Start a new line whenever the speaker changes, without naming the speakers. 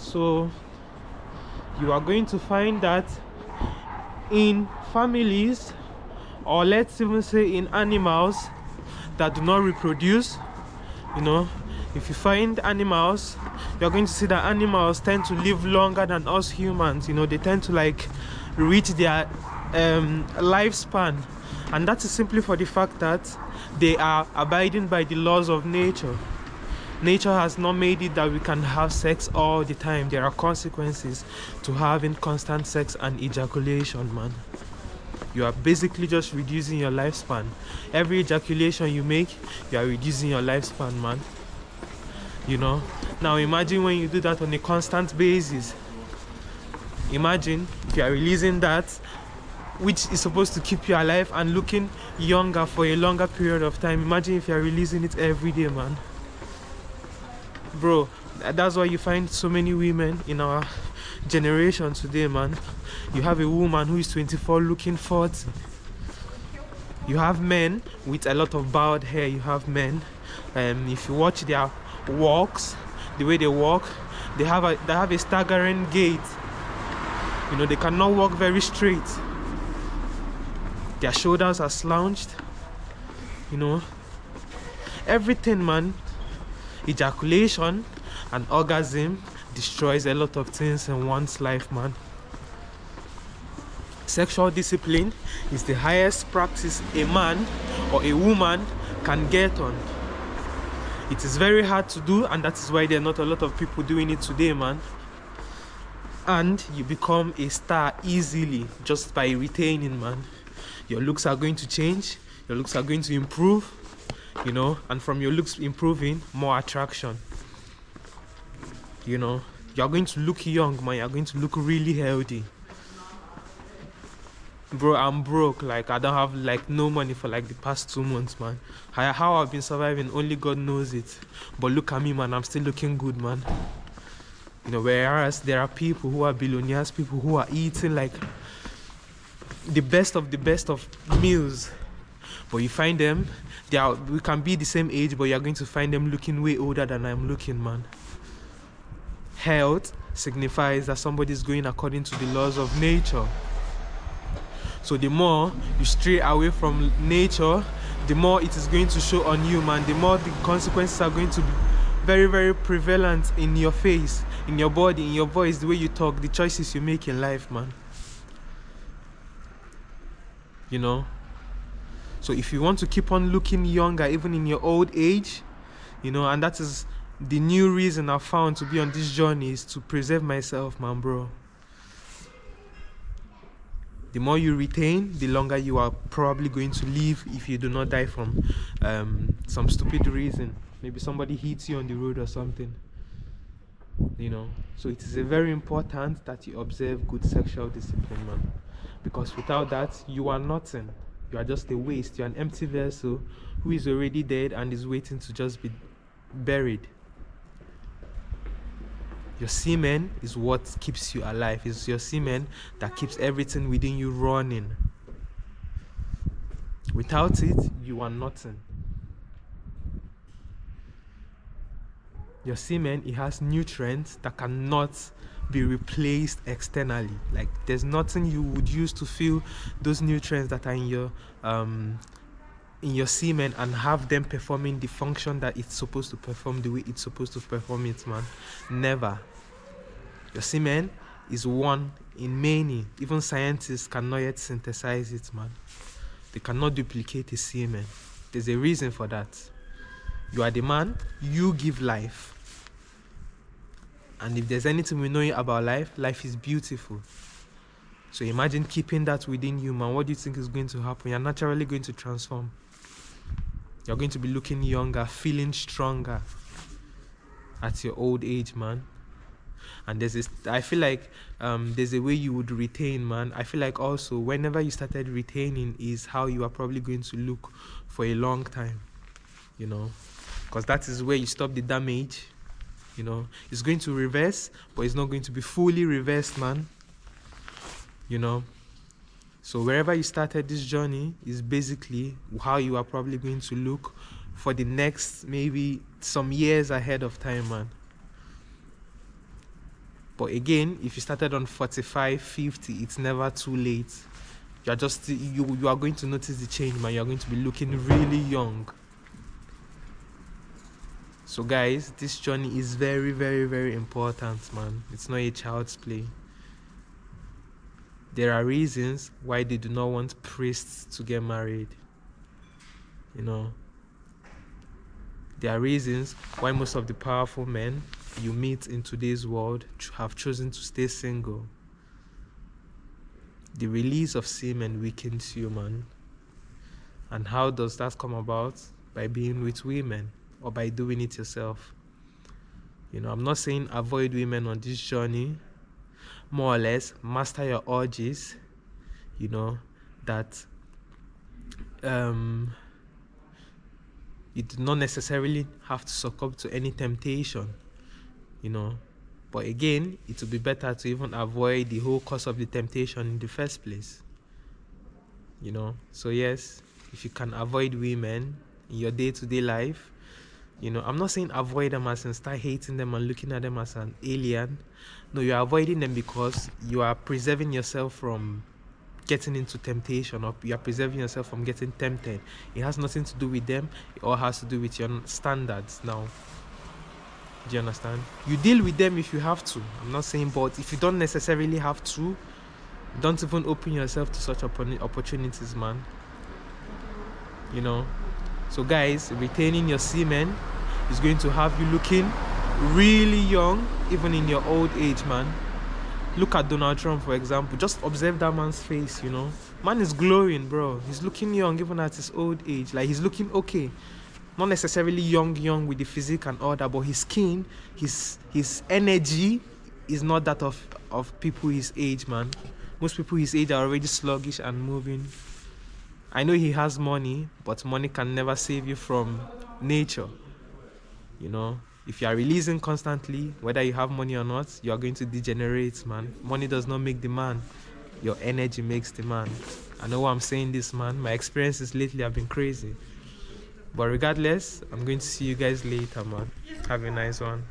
So you are going to find that in families, or let's even say in animals that do not reproduce, you know, if you find animals, you're going to see that animals tend to live longer than us humans. You know, they tend to like reach their lifespan, and that is simply for the fact that they are abiding by the laws of nature. Nature has not made it that we can have sex all the time. There are consequences to having constant sex and ejaculation, man. You are basically just reducing your lifespan. Every ejaculation you make, you are reducing your lifespan, man. You know, now imagine when you do that on a constant basis. Imagine if you are releasing that, which is supposed to keep you alive and looking younger for a longer period of time. Imagine if you are releasing it every day, man. Bro, that's why you find so many women in our generation today, man. You have a woman who is 24 looking 40. You have men with a lot of bowed hair. You have men, if you watch their walks, the way they walk, they have a staggering gait. You know, they cannot walk very straight. Their shoulders are slouched. You know, everything, man. Ejaculation and orgasm destroys a lot of things in one's life, man. Sexual discipline is the highest practice a man or a woman can get on. It is very hard to do, and that is why there are not a lot of people doing it today, man. And you become a star easily just by retaining, man. Your looks are going to change, your looks are going to improve, you know, and from your looks improving, more attraction. You know, you're going to look young, man. You're going to look really healthy. Bro, I'm broke. Like, I don't have like no money for like the past 2 months, man. How I've been surviving, only God knows it. But look at me, man. I'm still looking good, man. You know, whereas there are people who are billionaires, people who are eating like the best of meals. But you find them, we can be the same age, but you're going to find them looking way older than I'm looking, man. Health signifies that somebody is going according to the laws of nature. So the more you stray away from nature, the more it is going to show on you, man. The more the consequences are going to be very, very prevalent in your face, in your body, in your voice, the way you talk, the choices you make in life, man. You know? So if you want to keep on looking younger, even in your old age, you know, and that is the new reason I found to be on this journey, is to preserve myself, man, bro. The more you retain, the longer you are probably going to live if you do not die from some stupid reason. Maybe somebody hits you on the road or something. You know, so it is very important that you observe good sexual discipline, man. Because without that, you are nothing. You are just a waste. You are an empty vessel who is already dead and is waiting to just be buried. Your semen is what keeps you alive. It's your semen that keeps everything within you running. Without it, you are nothing. Your semen, it has nutrients that cannot be replaced externally. Like, there's nothing you would use to fill those nutrients that are in your semen and have them performing the function that it's supposed to perform the way it's supposed to perform it, man. Never. Your semen is one in many. Even scientists cannot yet synthesize it, man. They cannot duplicate a semen. There's a reason for that. You are the man, you give life. And if there's anything we know about life, life is beautiful. So imagine keeping that within you, man. What do you think is going to happen? You're naturally going to transform. You're going to be looking younger, feeling stronger at your old age, man. And I feel like there's a way you would retain, man. I feel like also whenever you started retaining is how you are probably going to look for a long time, you know, because that is where you stop the damage. You know, it's going to reverse, but it's not going to be fully reversed, man. You know, so wherever you started this journey is basically how you are probably going to look for the next maybe some years ahead of time, man. But again, if you started on 45, 50, it's never too late. You are going to notice the change, man. You're going to be looking really young. So guys, this journey is very, very, very important, man. It's not a child's play. There are reasons why they do not want priests to get married. You know, there are reasons why most of the powerful men you meet in today's world have chosen to stay single. The release of semen weakens you, man. And how does that come about? By being with women or by doing it yourself. You know, I'm not saying avoid women on this journey. More or less, master your urges. You know, that you do not necessarily have to succumb to any temptation. You know, but again, it would be better to even avoid the whole cause of the temptation in the first place. You know, so yes, if you can avoid women in your day-to-day life, you know, I'm not saying avoid them as in start hating them and looking at them as an alien. No, you're avoiding them because you are preserving yourself from getting into temptation, or you are preserving yourself from getting tempted. It has nothing to do with them. It all has to do with your standards now. Do you understand? You deal with them if you have to. I'm not saying, but if you don't necessarily have to, don't even open yourself to such opportunities, man. You know? So guys, retaining your semen is going to have you looking really young, even in your old age, man. Look at Donald Trump, for example. Just observe that man's face, you know. Man is glowing, bro. He's looking young even at his old age. Like, he's looking okay. Not necessarily young with the physique and all that, but his skin, his energy is not that of people his age, man. Most people his age are already sluggish and moving. I know he has money, but money can never save you from nature. You know, if you are releasing constantly, whether you have money or not, you are going to degenerate, man. Money does not make the man. Your energy makes the man. I know why I'm saying this, man. My experiences lately have been crazy. But regardless, I'm going to see you guys later, man. Have a nice one.